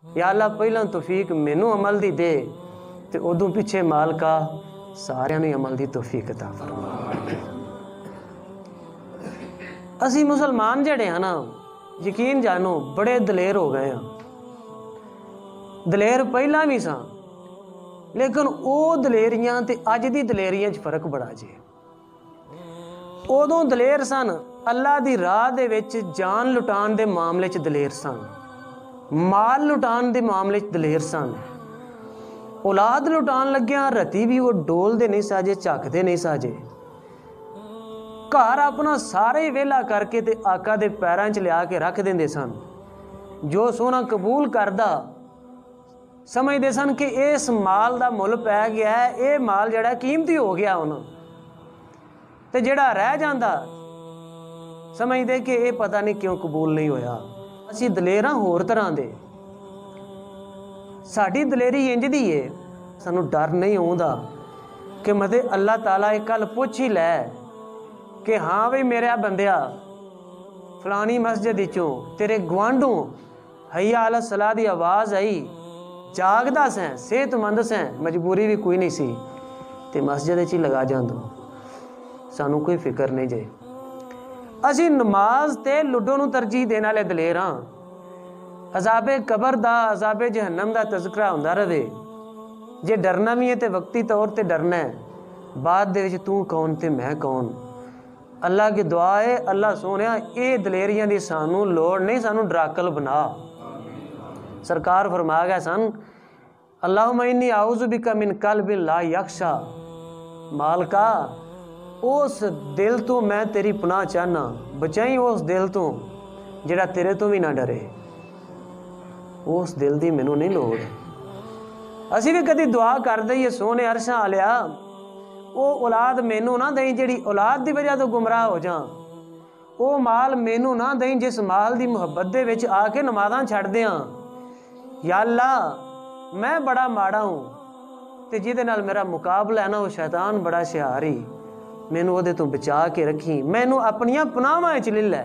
या अल्लाह पहला तौफीक मैनू अमल दी दे ते उदों पिछे मालका सारियां नूं अमल दी तौफीक अता फरमा। असी मुसलमान जड़े हैं ना, यकीन जानो बड़े दलेर हो गए हैं। दलेर पहला भी सा, लेकिन वो दलेरियां ते अज दी दलेरियां च फर्क बड़ा जे। उदों दलेर सन अल्लाह दी राह दे विच जान लुटान दे मामले च दलेर सन, माल लुटान दे मामले च दलेर सन, औलाद लुटान लग्या रती भी वो डोलते नहीं साजे, झकते नहीं साजे। घर अपना सारे वेला करके ते आका दे पैरां च लिया के रख देंदे सन। जो सोना कबूल करदा समझते सन कि इस माल का मुल पै गया है, ये माल जड़ा कीमती हो गया हुण, ते जड़ा रह जांदा समझते कि ये पता नहीं क्यों कबूल नहीं होया। असी दलेर हां होर तरह दे, साडी दलेरी इंज दी है, सानू डर नहीं आउंदा कि मतलब अल्लाह ताला एक गल पुछ ही लै कि हाँ बई मेरे बंदिया फलानी मस्जिद चों तेरे गुआंढों हैया अला सलाह की आवाज़ आई, जागदा सैं, सेहतमंद सैं, मजबूरी भी कोई नहीं सी, ते मस्जिद च ही लगा जांदो, सानू कोई फिक्र नहीं जे। असी नमाज ते लुडो नूं तरजीह देने वाले दलेर हां। अजाबे कबर दा, अजाबे जहन्नम दा तज़किरा हुंदा रहे, जे डरना भी है तो वक्ती तौर पर डरना है, बाद दे विच तू कौन ते मैं कौन। अल्लाह की दुआ है, अल्लाह सोनिया ये दलेरियां दी सानू लोड़ नहीं, सानू डराकल बना। सरकार फरमा गया सन अल्लाहुम्मा इन्नी आऊज़ु बिका मिन क़ल्बिन ला यख्शा, मालका उस दिल तो मैं तेरी पनाह चाहना, बचाई उस दिल तो जिहड़ा तेरे तो भी ना डरे। उस दिल दी मैनू नहीं लोड़। असी भी कदी दुआ कर दईए सोने अरशां आलिया वो औलाद मैनू ना दई जिहड़ी औलाद की वजह तो गुमराह हो जा, वो माल मैनू ना दई जिस माल की मुहब्बत दे विच आके नमाज़ां छड्ड दियां। या अल्लाह मैं बड़ा माड़ा हूँ ते जिहदे नाल मेरा मुकाबला है ना वो शैतान बड़ा शिहारी, मैनू उहदे तो बचा के रखी, मैनू अपनियां पनाहां च ले लै।